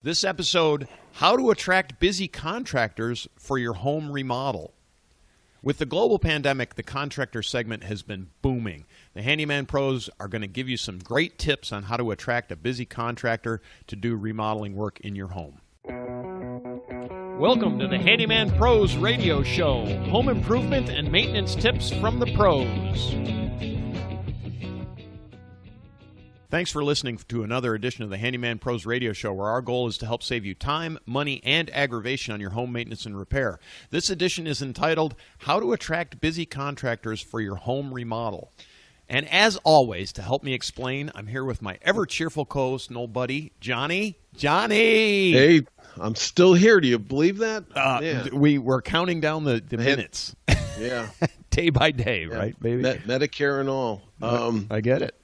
This episode, how to attract busy contractors for your home remodel. With the global pandemic, the contractor segment has been booming. The Handyman Pros are going to give you some great tips on how to attract a busy contractor to do remodeling work in your home. Welcome to the Handyman Pros Radio Show, home improvement and maintenance tips from the pros. Thanks for listening to another edition of the Handyman Pros Radio Show, where our goal is to help save you time, money, and aggravation on your home maintenance and repair. This edition is entitled, How to Attract Busy Contractors for Your Home Remodel. And as always, to help me explain, I'm here with my ever-cheerful co-host and old buddy, Johnny. Johnny! Hey, I'm still here. Do you believe that? We're counting down the minutes. Yeah. Day by day, yeah. Right, baby? Medicare and all. I get it.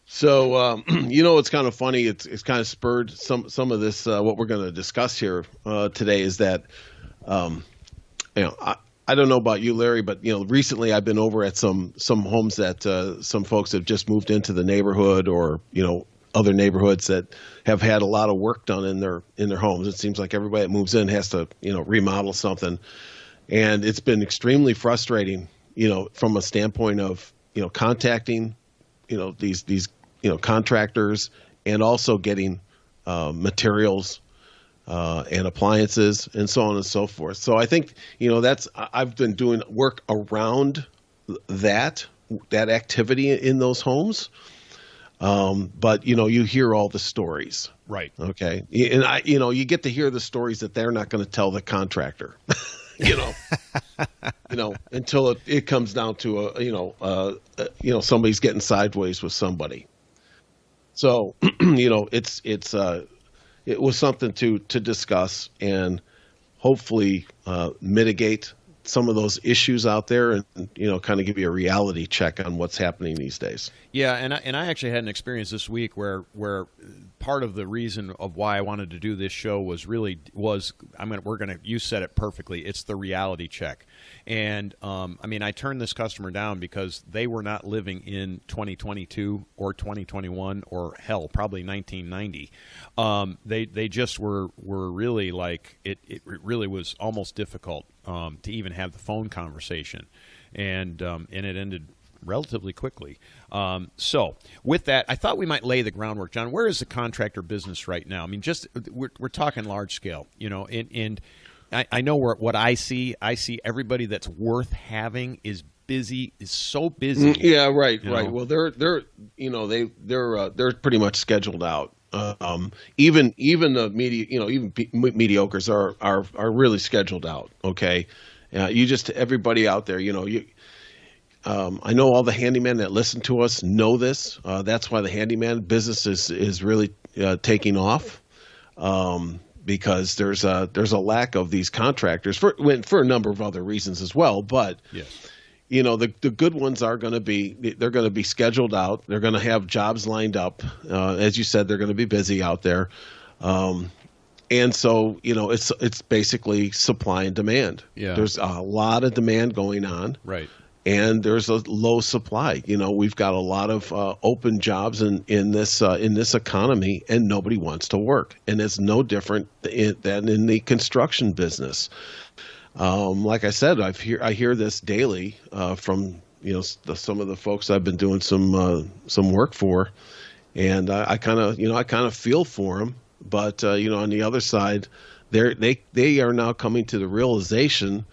So, it's kind of funny. It's kind of spurred some of this. What we're going to discuss here today is that, I don't know about you, Larry, but recently I've been over at some homes that some folks have just moved into the neighborhood, or other neighborhoods that have had a lot of work done in their homes. It seems like everybody that moves in has to remodel something, and it's been extremely frustrating. From a standpoint of contacting these contractors, and also getting materials and appliances and so on and so forth. So I think I've been doing work around that activity in those homes. But you hear all the stories, right? Okay, and you get to hear the stories that they're not going to tell the contractor. Until it comes down to somebody's getting sideways with somebody. So it was something to discuss and hopefully mitigate some of those issues out there, and kind of give you a reality check on what's happening these days. Yeah, and I actually had an experience this week where part of the reason of why I wanted to do this show you said it perfectly. It's the reality check. And I turned this customer down because they were not living in 2022 or 2021 or hell, probably 1990. They just were really like it really was almost difficult to even have the phone conversation, and it ended relatively quickly. So with that, I thought we might lay the groundwork. John, where is the contractor business right now? We're talking large scale, and I know what I see everybody that's worth having is so busy. Yeah, right. Well, they're pretty much scheduled out. Even the mediocres are really scheduled out. Okay. Everybody out there, I know all the handymen that listen to us know this. That's why the handyman business is really taking off, because there's a lack of these contractors for a number of other reasons as well. But yes. The good ones are going to be scheduled out. They're going to have jobs lined up. As you said, they're going to be busy out there. And so, it's basically supply and demand. Yeah. There's a lot of demand going on. Right. And there's a low supply. We've got a lot of open jobs in this economy, and nobody wants to work. And it's no different than in the construction business. Like I said, I hear this daily from some of the folks I've been doing some work for, and I kind of feel for them. But on the other side, they are now coming to the realization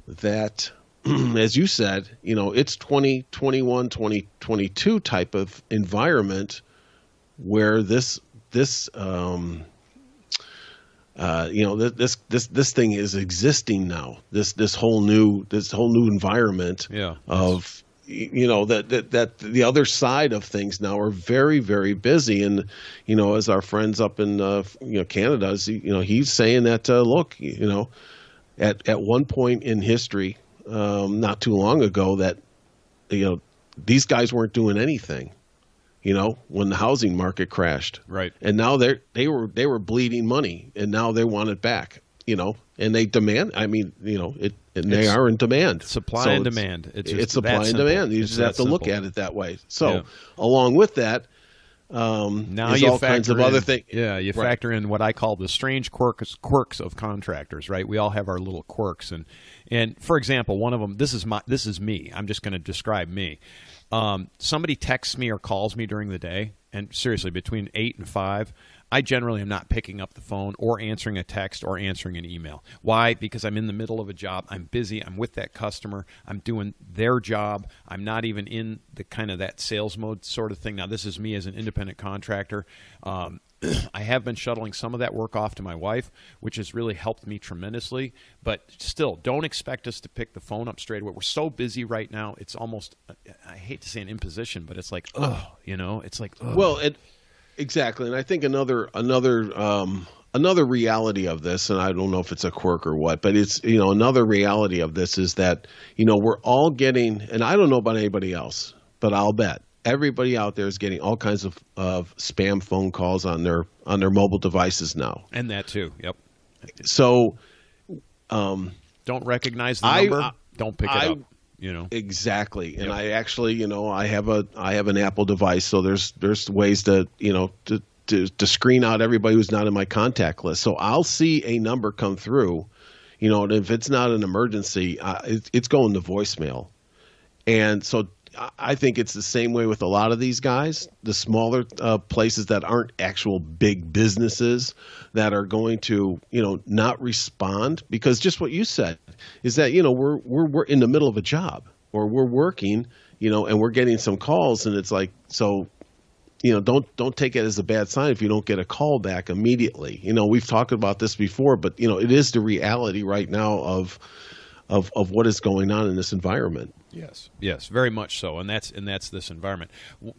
that, as you said, it's 2021, 2022 type of environment where this thing is existing now. This whole new environment. Yeah. Of that the other side of things now are very, very busy. And as our friends up in Canada, he's saying that look, at one point in history, not too long ago, that these guys weren't doing anything. When the housing market crashed, right? And now they were bleeding money, and now they want it back. And they demand. They are in demand. Supply and demand. It's supply and demand. You just have to look at it that way. So, along with that, Now is you all kinds of other things. Yeah, you factor in what I call the strange quirks of contractors, right? We all have our little quirks, and for example, one of them. This is me. I'm just going to describe me. Somebody texts me or calls me during the day, and seriously, between 8 and 5, I generally am not picking up the phone or answering a text or answering an email. Why? Because I'm in the middle of a job. I'm busy. I'm with that customer. I'm doing their job. I'm not even in the kind of that sales mode sort of thing. Now, this is me as an independent contractor. I have been shuttling some of that work off to my wife, which has really helped me tremendously. But still, don't expect us to pick the phone up straight away. We're so busy right now. It's almost, I hate to say an imposition, but it's like, it's like, Well, exactly. And I think another reality of this, and I don't know if it's a quirk or what, but it's, another reality of this is that, we're all getting, and I don't know about anybody else, but I'll bet everybody out there is getting all kinds of spam phone calls on their mobile devices now. And that too. Yep. So, don't recognize the number. Don't pick it up. Exactly. And I actually, I have an Apple device, so there's ways to screen out everybody who's not in my contact list. So I'll see a number come through, and if it's not an emergency, it's going to voicemail. And so I think it's the same way with a lot of these guys, the smaller places that aren't actual big businesses that are going to, not respond, because just what you said is that, we're in the middle of a job, or we're working, and we're getting some calls, and it's like, so, don't take it as a bad sign if you don't get a call back immediately. We've talked about this before, but it is the reality right now of what is going on in this environment. Yes, very much so, and that's this environment.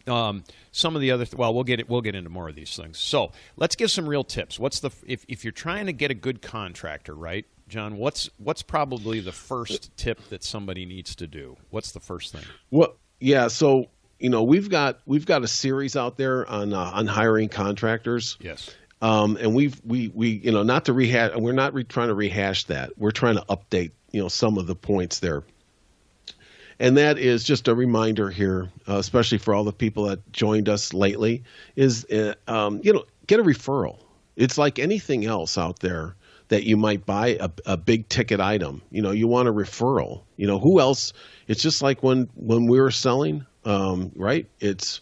Some of the other, we'll get into more of these things. So let's give some real tips. What's if you're trying to get a good contractor, right, John? What's probably the first tip that somebody needs to do? What's the first thing? Well, yeah. So we've got a series out there on hiring contractors. Yes. And we not to rehash. We're not trying to rehash that. We're trying to update some of the points there. And that is just a reminder here, especially for all the people that joined us lately, is, get a referral. It's like anything else out there that you might buy a big ticket item. You want a referral. Who else? It's just like when we were selling, right? It's,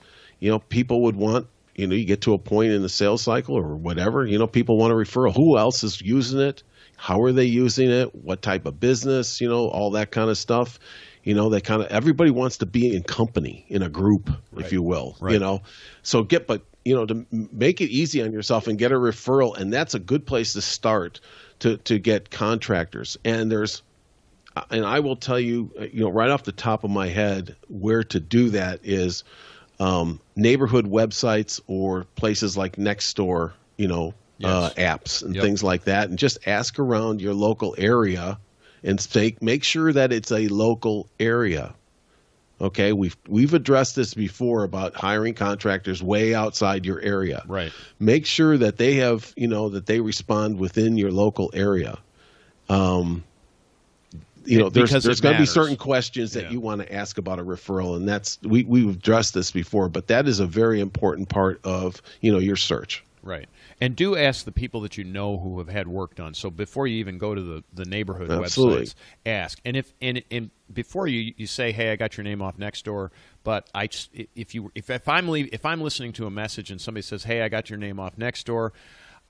people would want, you get to a point in the sales cycle or whatever, people want a referral. Who else is using it? How are they using it? What type of business? All that kind of stuff. Everybody wants to be in company, in a group, right, if you will, right. So to make it easy on yourself and get a referral. And that's a good place to start to get contractors. And I will tell you, right off the top of my head, where to do that is neighborhood websites or places like Nextdoor, yes. Apps and things like that. And just ask around your local area and make sure that it's a local area. Okay, we've addressed this before about hiring contractors way outside your area. Right. Make sure that they have, that they respond within your local area. There's going to be certain questions that you want to ask about a referral, and that's we've addressed this before, but that is a very important part of your search. Right. And do ask the people that who have had work done. So before you even go to the neighborhood websites, ask. And if before you say, "Hey, I got your name off Nextdoor," but if I'm listening to a message and somebody says, "Hey, I got your name off Nextdoor,"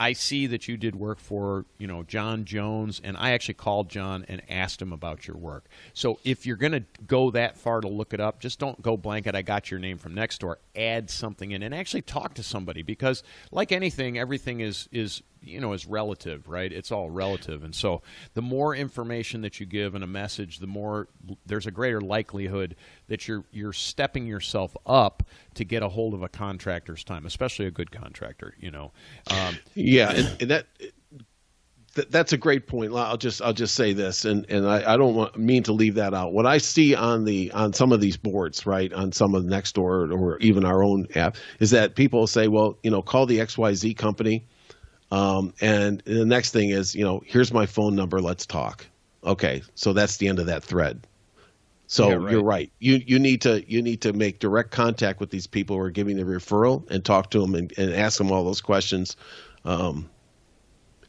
I see that you did work for, John Jones, and I actually called John and asked him about your work. So if you're going to go that far to look it up, just don't go blanket, I got your name from Nextdoor. Add something in and actually talk to somebody, because like anything, everything is relative, right? It's all relative. And so the more information that you give in a message, the more there's a greater likelihood that you're stepping yourself up to get a hold of a contractor's time, especially a good contractor, and that's a great point. I'll just say this, and I don't mean to leave that out. What I see on some of these boards, right, on some of Nextdoor or even our own app, is that people say, well, call the XYZ company. And the next thing is, here's my phone number, let's talk. Okay, so that's the end of that thread. So Yeah, right. you're right. You need to make direct contact with these people who are giving the referral and talk to them and ask them all those questions. And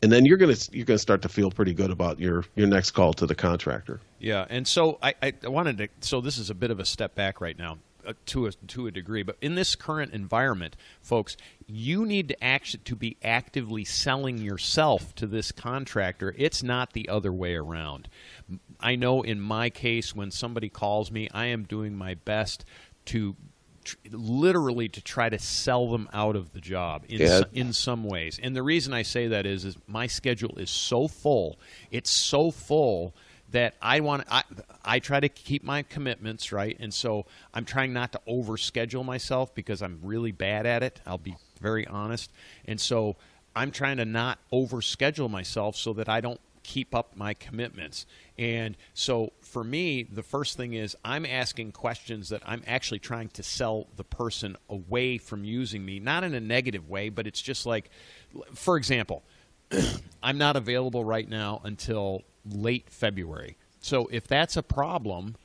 then you're gonna start to feel pretty good about your next call to the contractor. Yeah, and so I wanted to. So this is a bit of a step back right now, to a degree. But in this current environment, folks, you need to be actively selling yourself to this contractor. It's not the other way around. I know in my case, when somebody calls me, I am doing my best to literally to try to sell them out of the job in some ways. And the reason I say that is my schedule is so full. It's so full that I try to keep my commitments, right? And so I'm trying not to overschedule myself because I'm really bad at it. I'll be very honest. And so I'm trying to not overschedule myself so that I don't keep up my commitments. And so for me, the first thing is I'm asking questions that I'm actually trying to sell the person away from using me, not in a negative way, but it's just like, for example, I'm not available right now until late February. So if that's a problem,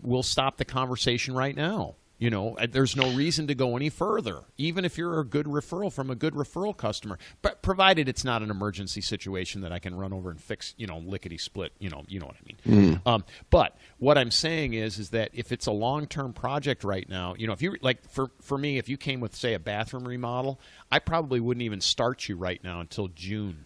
we'll stop the conversation right now. You know, there's no reason to go any further, even if you're a good referral from a good referral customer, but provided it's not an emergency situation that I can run over and fix, lickety split, you know what I mean? But what I'm saying is that if it's a long-term project right now, if you like, for me, if you came with, say, a bathroom remodel, I probably wouldn't even start you right now until June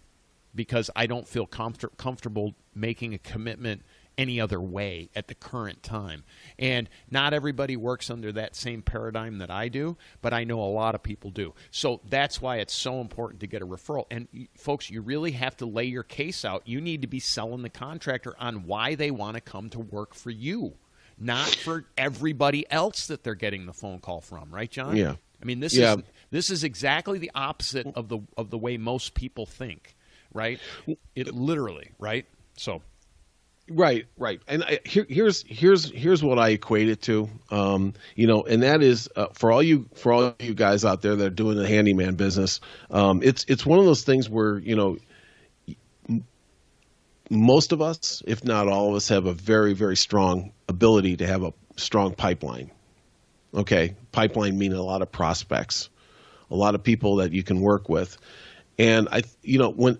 because I don't feel comfortable making a commitment any other way at the current time. And not everybody works under that same paradigm that I do, but I know a lot of people do. So that's why it's so important to get a referral. And folks, you really have to lay your case out. You need to be selling the contractor on why they want to come to work for you, not for everybody else that they're getting the phone call from, right, John? Yeah. I mean, this is exactly the opposite of the way most people think, right? It literally, right? So Right. And here's what I equate it to, and that is for all you guys out there that are doing the handyman business, it's one of those things where most of us, if not all of us, have a very, very strong ability to have a strong pipeline. Okay, pipeline meaning a lot of prospects, a lot of people that you can work with, and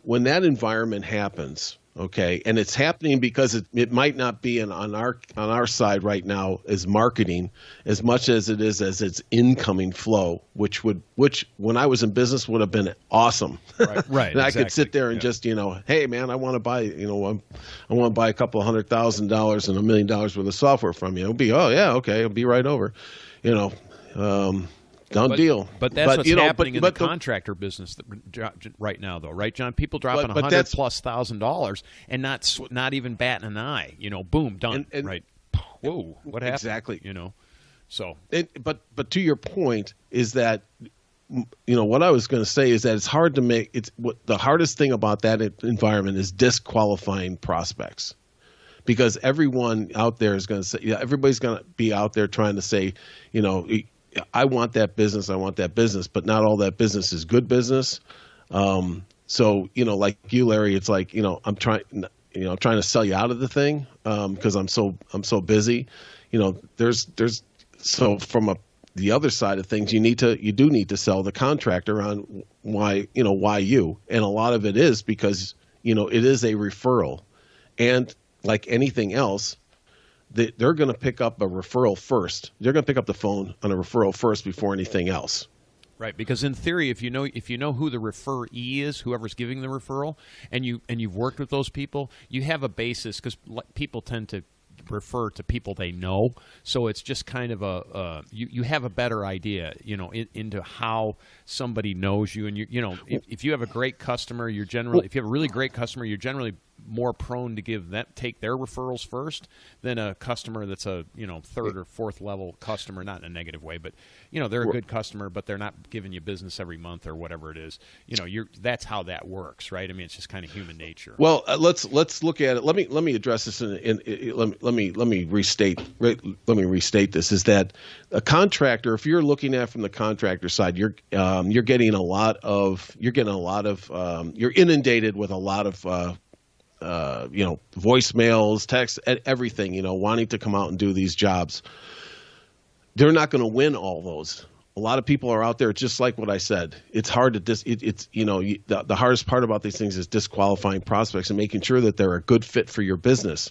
when that environment happens. Okay, and it's happening because it might not be on our side right now as marketing as much as it is as its incoming flow, which when I was in business would have been awesome. Right. And exactly. I could sit there and just hey man, I want to buy I want to buy a couple of $100,000 and $1 million worth of software from you. It'll be okay, I'll be right over, Done deal. But that's what's happening in the contractor business right now, though, right, John? People dropping $100,000+ and not even batting an eye. Boom, done. Right? Whoa, what happened? Exactly. So. But to your point is that what I was going to say is that it's hard to make. The hardest thing about that environment is disqualifying prospects. Because everyone out there is going to say, everybody's going to be out there trying to say, I want that business, but not all that business is good business. So, like you, Larry, it's like, I'm trying to sell you out of the thing, because I'm so busy, so from the other side of things, you do need to sell the contractor on why you, and a lot of it is because, it is a referral, and like anything else, they're going to pick up a referral first. They're going to pick up the phone on a referral first before anything else. Right, because in theory, if you know who the referee is, whoever's giving the referral, and you've worked with those people, you have a basis, because people tend to refer to people they know. So it's just kind of you have a better idea, into how somebody knows you. And if you have a great customer, if you have a really great customer, you're generally more prone to take their referrals first than a customer that's a third or fourth level customer, not in a negative way, but they're a good customer, but they're not giving you business every month or whatever it is. That's how that works, right? I mean, it's just kind of human nature. Well, let's look at it. Let me address this let me restate this, is that a contractor, if you're looking at it from the contractor side, you're inundated with a lot of voicemails, texts, everything, wanting to come out and do these jobs. They're not going to win all those. A lot of people are out there, just like what I said. It's hard to the hardest part about these things is disqualifying prospects and making sure that they're a good fit for your business.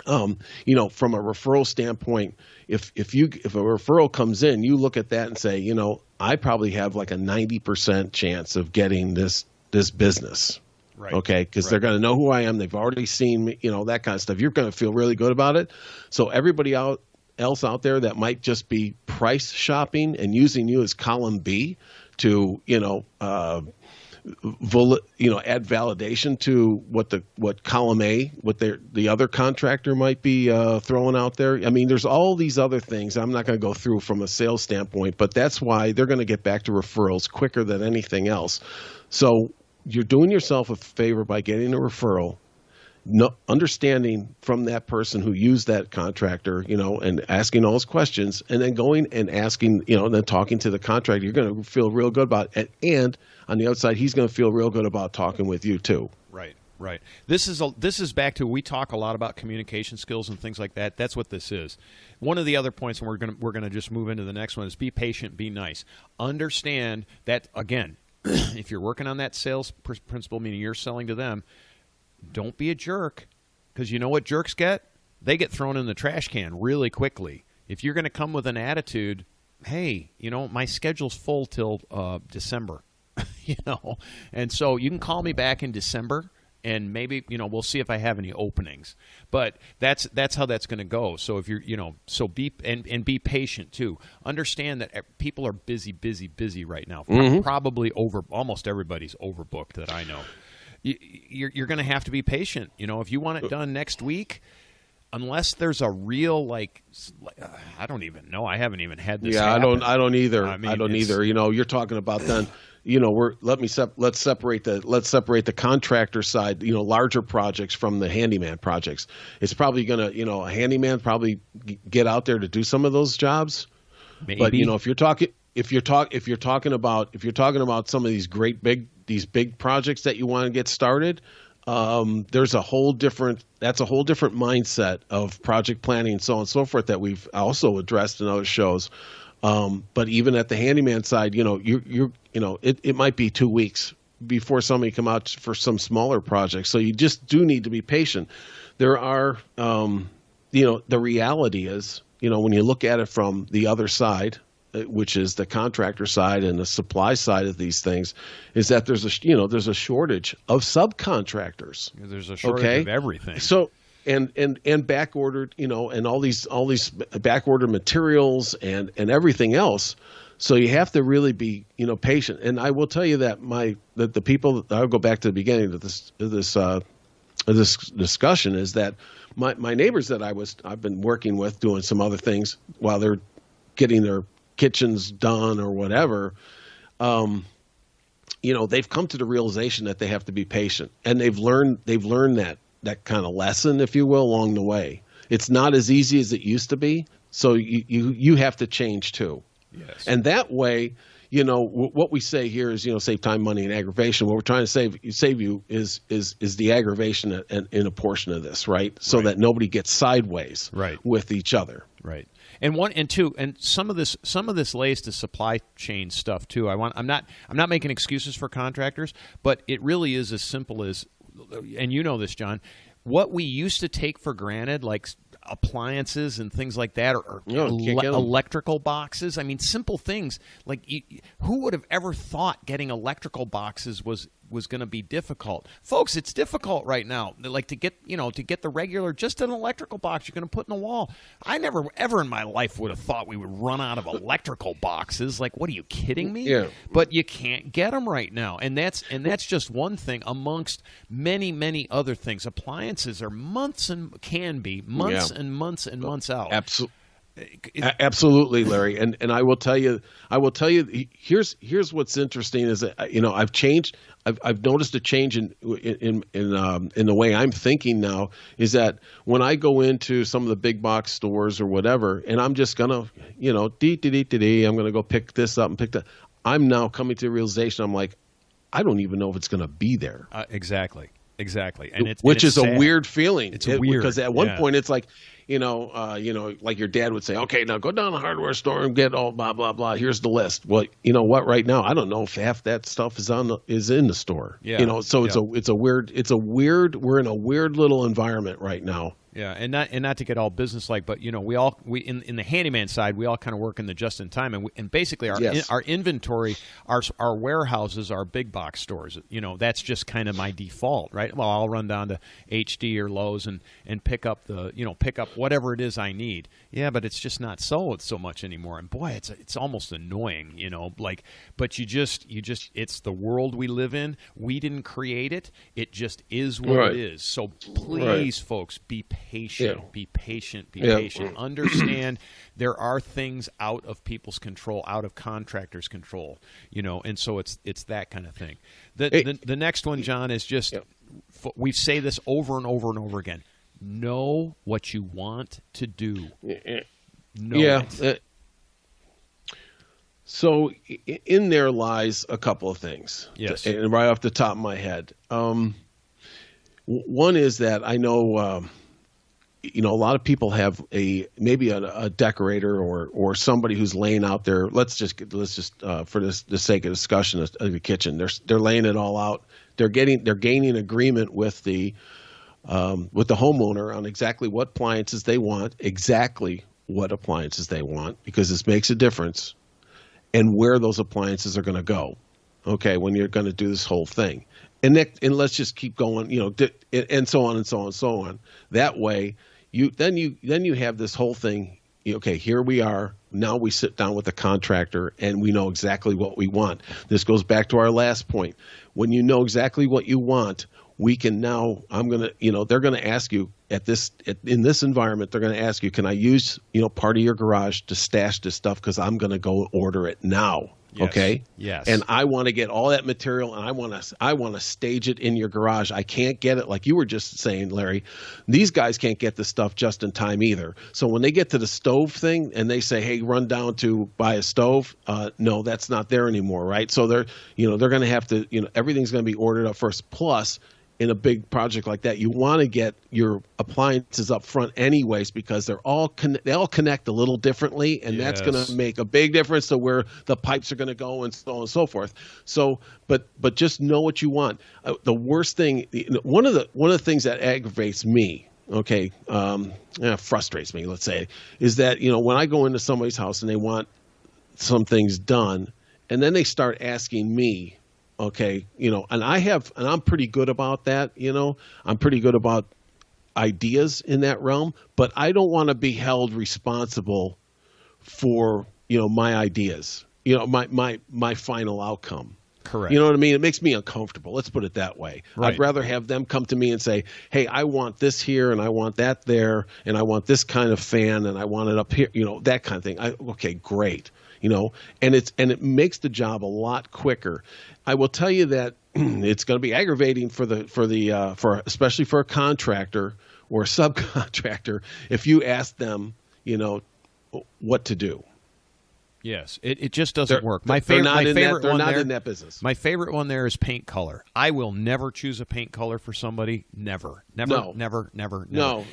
From a referral standpoint, if a referral comes in, you look at that and say, I probably have like a 90% chance of getting this business. Right. Okay. Because they're going to know who I am. They've already seen me, that kind of stuff. You're going to feel really good about it. So everybody else out there that might just be price shopping and using you as column B to, add validation to what column A, what the other contractor might be throwing out there. I mean, there's all these other things I'm not going to go through from a sales standpoint, but that's why they're going to get back to referrals quicker than anything else. So you're doing yourself a favor by getting a referral, understanding from that person who used that contractor, and asking all those questions, and then going and asking, and then talking to the contractor. You're going to feel real good about it. And on the outside, he's going to feel real good about talking with you too. Right. Right. This is back to, we talk a lot about communication skills and things like that. That's what this is. One of the other points, and we're gonna just move into the next one, is be patient, be nice. Understand that, again, if you're working on that sales principle, meaning you're selling to them, don't be a jerk, because you know what jerks get? They get thrown in the trash can really quickly. If you're going to come with an attitude, hey, my schedule's full till December, and so you can call me back in December, and maybe, we'll see if I have any openings. But that's how that's going to go. So if you're, so be patient too. Understand that people are busy right now. Mm-hmm. Probably almost everybody's overbooked that I know. You're going to have to be patient. If you want it done next week, unless there's a real I don't even know. I haven't even had this. Yeah, happen. I don't either. I don't either. You're talking about then. Let's separate the contractor side. Larger projects from the handyman projects. It's probably going to a handyman probably get out there to do some of those jobs. Maybe. But if you're talking about some of these big projects that you want to get started, that's a whole different mindset of project planning and so on and so forth that we've also addressed in other shows. But even at the handyman side, it might be 2 weeks before somebody come out for some smaller projects. So you just do need to be patient. There are, the reality is, when you look at it from the other side, which is the contractor side and the supply side of these things, is that there's a shortage of subcontractors. There's a shortage of everything. So and back ordered, and all these back ordered materials and everything else. So you have to really be, patient. And I will tell you that the people, I'll go back to the beginning of this discussion, is that my neighbors that I've been working with doing some other things while they're getting their kitchens done or whatever, they've come to the realization that they have to be patient, and they've learned that kind of lesson, if you will, along the way. It's not as easy as it used to be, so you have to change too. Yes. And that way, what we say here is, save time, money, and aggravation. What we're trying to save you is the aggravation in a portion of this, right? So that nobody gets sideways with each other. Right. And one and two, and some of this lays to supply chain stuff too. I'm not making excuses for contractors, but it really is as simple as, and you know this, John, what we used to take for granted, like appliances and things like that, or electrical boxes. I mean, simple things like who would have ever thought getting electrical boxes was going to be difficult, folks? It's difficult right now. Like to get the regular, just an electrical box you're going to put in the wall. I never ever in my life would have thought we would run out of electrical boxes. Like, what are you kidding me? Yeah. But you can't get them right now, and that's just one thing amongst many other things. Appliances are months and can be months and months and months out. Absolutely, Larry. And I will tell you. Here's what's interesting is that I've changed. I've noticed a change in the way I'm thinking now. Is that when I go into some of the big box stores or whatever, and I'm just gonna I'm gonna go pick this up and pick that. I'm now coming to the realization. I'm like, I don't even know if it's gonna be there. Exactly. Exactly, and which is sad. a weird feeling. It's weird because at one point it's like, like your dad would say, okay, now go down to the hardware store and get all blah blah blah. Here's the list. Well, you know what? Right now, I don't know if half that stuff is in the store. Yeah. So it's a weird. We're in a weird little environment right now. Yeah, and not to get all business-like, but we in the handyman side, we all kind of work in the just-in-time, and basically our inventory, our warehouses are big box stores. That's just kind of my default, right? Well, I'll run down to HD or Lowe's and pick up whatever it is I need. Yeah, but it's just not so much anymore. And boy, it's almost annoying, but you just it's the world we live in. We didn't create it. It just is what it is. So please, folks, be patient. Yeah. Be patient. Be patient. Understand there are things out of people's control, out of contractors' control. And so it's that kind of thing. The next one, John, is just we say this over and over and over again. Know what you want to do. Know it. So in there lies a couple of things. Yes. And right off the top of my head. One is that I know, a lot of people have maybe a decorator or somebody who's laying out there. Let's just for the sake of discussion, the kitchen. They're laying it all out. They're gaining agreement with the homeowner on exactly what appliances they want, because this makes a difference, and where those appliances are going to go. Okay, when you're going to do this whole thing, and let's just keep going, and so on and so on and so on. That way, you have this whole thing. Okay, here we are. Now we sit down with the contractor and we know exactly what we want. This goes back to our last point. When you know exactly what you want, we can now. They're going to ask you in this environment. They're going to ask you, can I use part of your garage to stash this stuff because I'm going to go order it now. Yes. Okay. Yes. And I want to get all that material, and I want to stage it in your garage. I can't get it like you were just saying, Larry. These guys can't get the stuff just in time either. So when they get to the stove thing and they say, "Hey, run down to buy a stove," no, that's not there anymore, right? So they're going to have to, everything's going to be ordered up first. Plus, in a big project like that, you want to get your appliances up front anyways, because they all connect a little differently, and that's going to make a big difference to where the pipes are going to go and so on and so forth. So, but just know what you want. The worst thing, one of the things that aggravates me, frustrates me, let's say, is that when I go into somebody's house and they want some things done, and then they start asking me. Okay, and I'm pretty good about that, I'm pretty good about ideas in that realm, but I don't want to be held responsible for, my ideas, my final outcome. Correct. You know what I mean? It makes me uncomfortable. Let's put it that way. Right. I'd rather have them come to me and say, hey, I want this here and I want that there and I want this kind of fan and I want it up here, that kind of thing. Okay, great. And it makes the job a lot quicker. I will tell you that it's going to be aggravating for especially for a contractor or a subcontractor if you ask them, what to do. Yes, it just doesn't work. They're not in that business. My favorite one there is paint color. I will never choose a paint color for somebody. Never. No.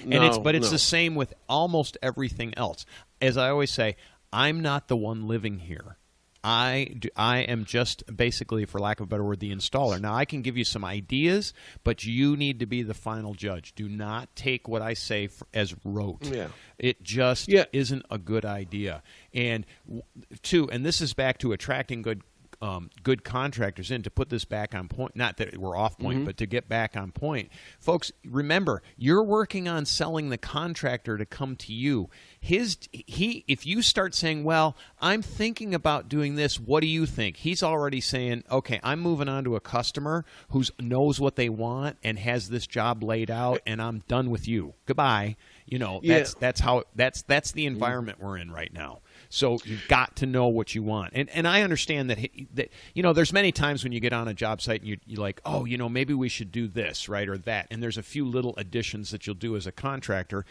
It's the same with almost everything else. As I always say, I'm not the one living here. I am just basically, for lack of a better word, the installer. Now, I can give you some ideas, but you need to be the final judge. Do not take what I say as rote. Yeah. It just isn't a good idea. And this is back to attracting good contractors in. To put this back on point, not that we're off point, but to get back on point. Folks, remember, you're working on selling the contractor to come to you. If you start saying, well, I'm thinking about doing this, what do you think? He's already saying, okay, I'm moving on to a customer who knows what they want and has this job laid out, and I'm done with you. Goodbye. That's the environment we're in right now. So you've got to know what you want. And I understand that there's many times when you get on a job site and you're like, oh, maybe we should do this, right, or that. And there's a few little additions that you'll do as a contractor,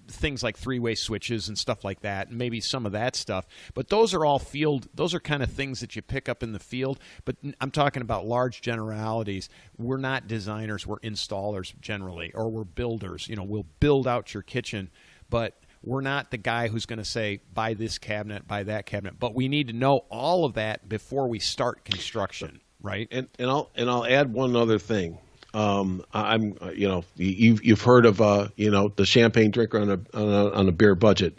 things like three-way switches and stuff like that, and maybe some of that stuff. But those are all those are kind of things that you pick up in the field. But I'm talking about large generalities. We're not designers, we're installers generally, or we're builders. We'll build out your kitchen, but we're not the guy who's going to say, buy this cabinet, buy that cabinet. But we need to know all of that before we start construction, right? And I'll add one other thing. You've heard of the champagne drinker on a beer budget.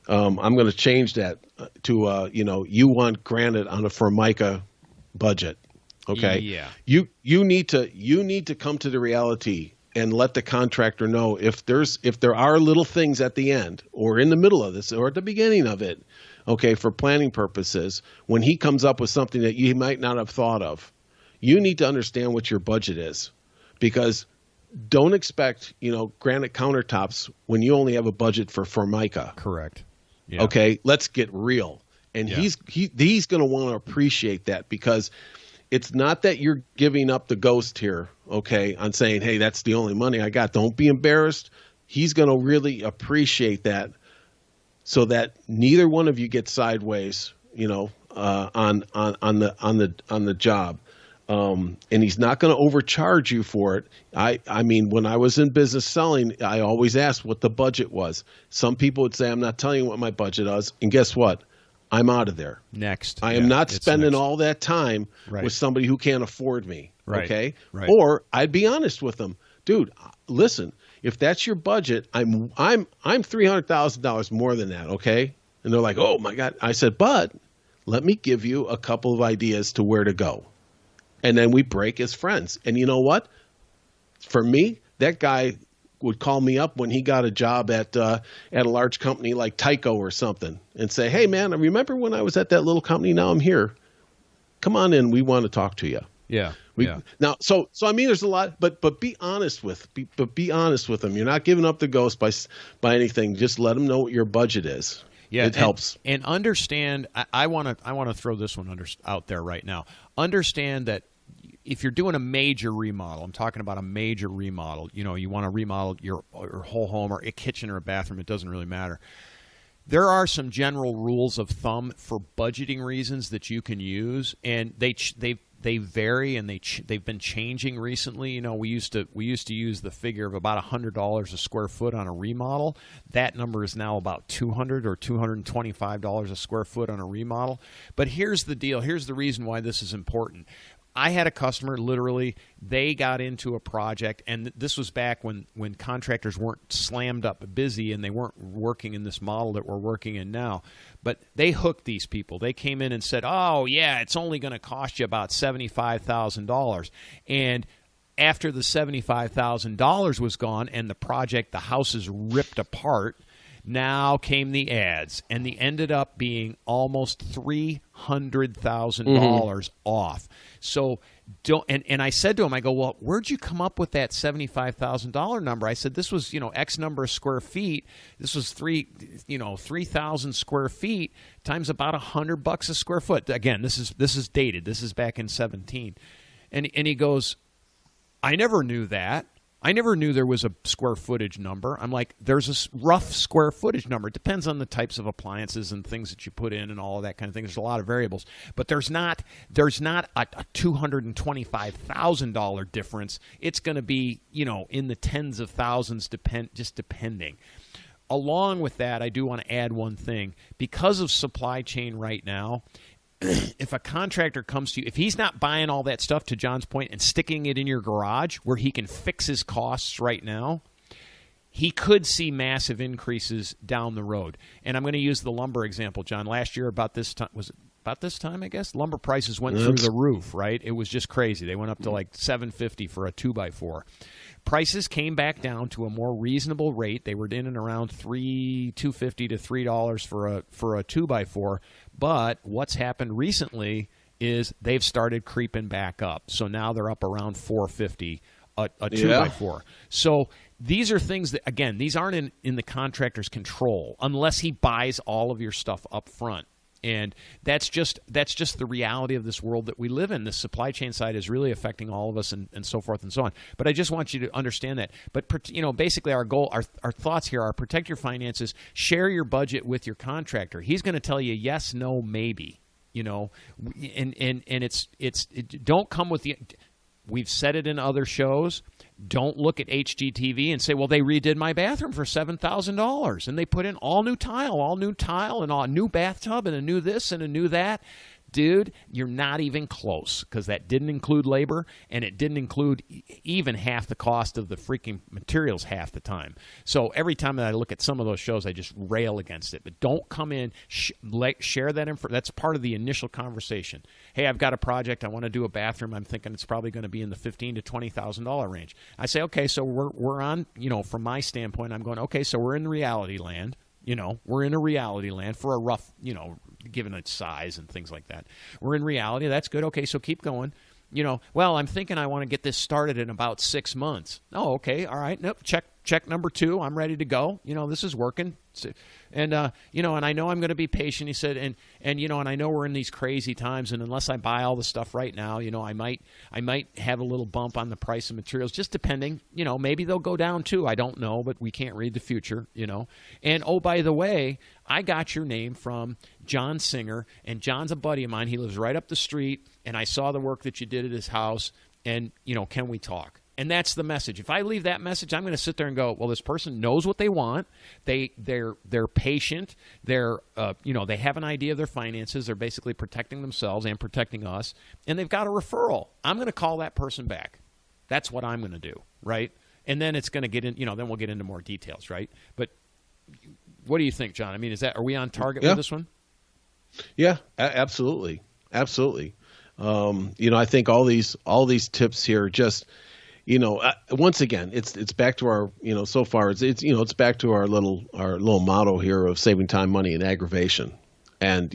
I'm going to change that to you want granite on a Formica budget. Okay. Yeah. You need to come to the reality and let the contractor know if there are little things at the end or in the middle of this or at the beginning of it, okay, for planning purposes, when he comes up with something that you might not have thought of, you need to understand what your budget is. Because don't expect, granite countertops when you only have a budget for Formica. Correct. Yeah. Okay, let's get real. And he's going to want to appreciate that, because it's not that you're giving up the ghost here, okay, on saying, hey, that's the only money I got. Don't be embarrassed. He's going to really appreciate that, so that neither one of you gets sideways, on the job. And he's not going to overcharge you for it. I mean, when I was in business selling, I always asked what the budget was. Some people would say, I'm not telling you what my budget is. And guess what? I'm out of there. Next. I am not spending all that time with somebody who can't afford me. Right. Okay. Right. Or I'd be honest with them. Dude, listen, if that's your budget, I'm $300,000 more than that. Okay. And they're like, oh my God. I said, but let me give you a couple of ideas to where to go. And then we break as friends. And you know what? For me, that guy would call me up when he got a job at a large company like Tyco or something and say, hey, man, I remember when I was at that little company. Now I'm here. Come on in. We want to talk to you. Yeah. Now, so I mean, there's a lot, but be honest with them. You're not giving up the ghost by anything. Just let them know what your budget is. Yeah, it helps. And understand, I want to throw this one out there right now. Understand that if you're doing a major remodel, I'm talking about a major remodel, you want to remodel your whole home or a kitchen or a bathroom, it doesn't really matter. There are some general rules of thumb for budgeting reasons that you can use, and they vary, and they've been changing recently. We used to use the figure of about $100 a square foot on a remodel. That number is now about $200 or $225 a square foot on a remodel. But here's the deal. Here's the reason why this is important. I had a customer, literally, they got into a project, and this was back when contractors weren't slammed up busy and they weren't working in this model that we're working in now. But they hooked these people. They came in and said, oh, yeah, it's only going to cost you about $75,000. And after the $75,000 was gone and the house is ripped apart, now came the ads, and they ended up being almost $300,000 off. So and I said to him, I go, well, where'd you come up with that $75,000 number? I said, this was, X number of square feet. This was 3,000 square feet times about $100 a square foot. Again, this is dated. This is back in 17. And he goes, I never knew that. I never knew there was a square footage number. I'm like, there's a rough square footage number. It depends on the types of appliances and things that you put in and all of that kind of thing. There's a lot of variables. But there's not a $225,000 difference. It's going to be, in the tens of thousands, depending. Along with that, I do want to add one thing. Because of supply chain right now, if a contractor comes to you, if he's not buying all that stuff, to John's point, and sticking it in your garage where he can fix his costs right now, he could see massive increases down the road. And I'm going to use the lumber example, John. Last year about this time, I guess, lumber prices went through the roof, right? It was just crazy. They went up to like $750 for a 2x4. Prices came back down to a more reasonable rate. They were in and around $2.50 to $3 for a 2x4. But what's happened recently is they've started creeping back up. So now they're up around $4.50 a 2x4. So these are things that, again, these aren't in the contractor's control unless he buys all of your stuff up front. And that's just the reality of this world that we live in. The supply chain side is really affecting all of us, and so forth and so on. But I just want you to understand that. But basically, our goal, our thoughts here are: protect your finances, share your budget with your contractor. He's going to tell you yes, no, maybe. And don't come with the. We've said it in other shows. Don't look at HGTV and say, well, they redid my bathroom for $7,000 and they put in all new tile and a new bathtub and a new this and a new that. Dude, you're not even close, because that didn't include labor, and it didn't include even half the cost of the freaking materials half the time. So every time that I look at some of those shows, I just rail against it. But don't come in, share that info. That's part of the initial conversation. Hey, I've got a project. I want to do a bathroom. I'm thinking it's probably going to be in the $15,000 to $20,000 range. I say, okay, so we're on, from my standpoint, I'm going, okay, so we're in reality land. We're in a reality land for a rough, given its size and things like that. We're in reality. That's good. Okay, so keep going. Well, I'm thinking I want to get this started in about 6 months. Oh, okay. All right. Nope. Check number 2. I'm ready to go. This is working. And, and I know I'm going to be patient, he said, and I know we're in these crazy times, and unless I buy all the stuff right now, I might have a little bump on the price of materials, just depending, maybe they'll go down too. I don't know, but we can't read the future, And, oh, by the way, I got your name from John Singer, and John's a buddy of mine. He lives right up the street, and I saw the work that you did at his house, and, can we talk? And that's the message. If I leave that message, I'm going to sit there and go, well, this person knows what they want. They're patient. They're they have an idea of their finances. They're basically protecting themselves and protecting us. And they've got a referral. I'm going to call that person back. That's what I'm going to do, right? And then it's going to get in. Then we'll get into more details, right? But what do you think, John? I mean, are we on target with this one? Yeah, absolutely, absolutely. I think all these tips here just. Once again, it's back to our, so far it's back to our little motto here of saving time, money, and aggravation. And,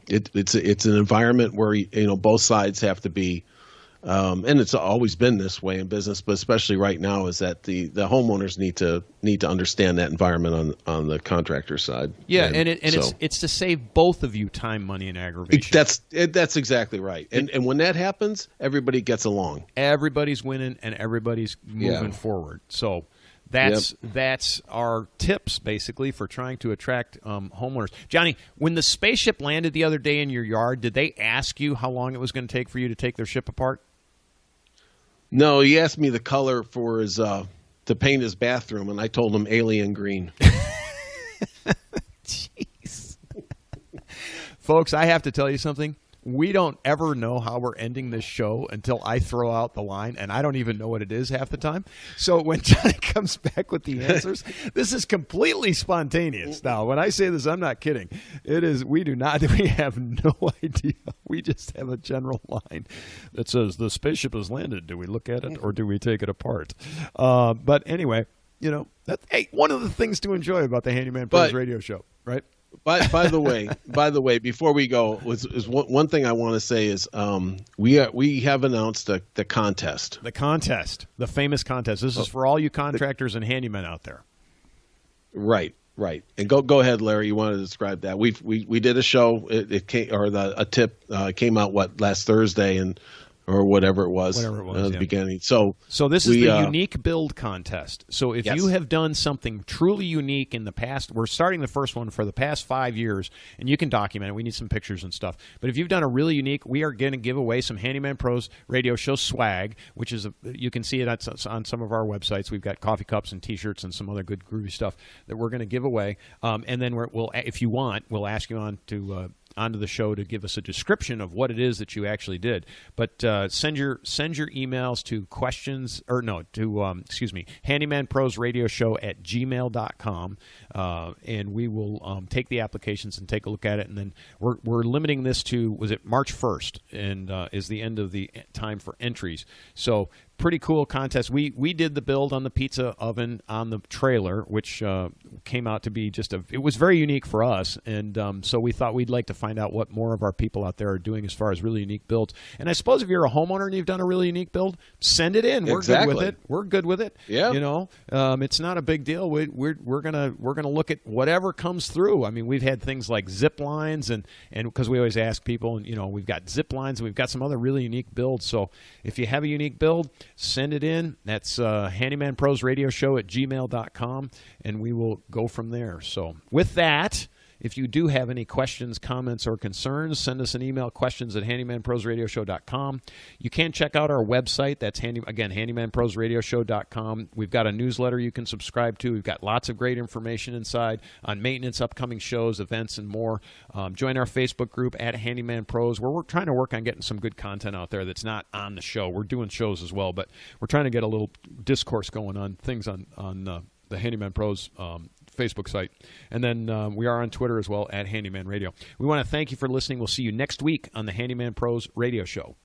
it's an environment where, both sides have to be, and it's always been this way in business, but especially right now, is that the homeowners need to understand that environment on the contractor side. Yeah, it's to save both of you time, money, and aggravation. That's exactly right. And when that happens, everybody gets along. Everybody's winning and everybody's moving forward. So that's our tips basically for trying to attract homeowners. Johnny, when the spaceship landed the other day in your yard, did they ask you how long it was going to take for you to take their ship apart? No, he asked me the color for his to paint his bathroom, and I told him alien green. Jeez. Folks, I have to tell you something. We don't ever know how we're ending this show until I throw out the line, and I don't even know what it is half the time. So when Johnny comes back with the answers, this is completely spontaneous. Now, when I say this, I'm not kidding. It is. We have no idea. We just have a general line that says the spaceship has landed. Do we look at it or do we take it apart? But anyway, one of the things to enjoy about the Handyman Pros Radio Show, right? By the way, before we go, is one thing I want to say is we have announced the contest. The famous contest. This is for all you contractors and handymen out there. Right. And go ahead, Larry. You want to describe that? We did a show. It came, or a tip came out last Thursday or whatever it was at the beginning. So this is the unique build contest. So if you have done something truly unique in the past, we're starting the first one for the past 5 years, and you can document it. We need some pictures and stuff. But if you've done a really unique, we are going to give away some Handyman Pros Radio Show swag, which is you can see it on some of our websites. We've got coffee cups and T-shirts and some other good groovy stuff that we're going to give away. And then we'll, if you want, we'll ask you onto the show to give us a description of what it is that you actually did. But send your emails to handymanprosradioshow@gmail.com, and we will take the applications and take a look at it. And then we're limiting this to, was it March 1st, and is the end of the time for entries. So pretty cool contest. We did the build on the pizza oven on the trailer, which came out to be it was very unique for us, and so we thought we'd like to find out what more of our people out there are doing as far as really unique builds. And I suppose if you're a homeowner and you've done a really unique build, send it in. We're good with it. We're good with it. Yeah. You know, it's not a big deal. We're gonna look at whatever comes through. I mean, we've had things like zip lines, and because we always ask people, and we've got zip lines, and we've got some other really unique builds. So if you have a unique build, send it in. That's Handyman Pros Radio Show at gmail.com, and we will go from there. So with that, if you do have any questions, comments, or concerns, send us an email, questions@handymanprosradioshow.com. You can check out our website. That's, handymanprosradioshow.com. We've got a newsletter you can subscribe to. We've got lots of great information inside on maintenance, upcoming shows, events, and more. Join our Facebook group at Handyman Pros, where we're trying to work on getting some good content out there that's not on the show. We're doing shows as well, but we're trying to get a little discourse going on things on the Handyman Pros Facebook site. And then we are on Twitter as well at Handyman Radio. We want to thank you for listening. We'll see you next week on the Handyman Pros Radio Show.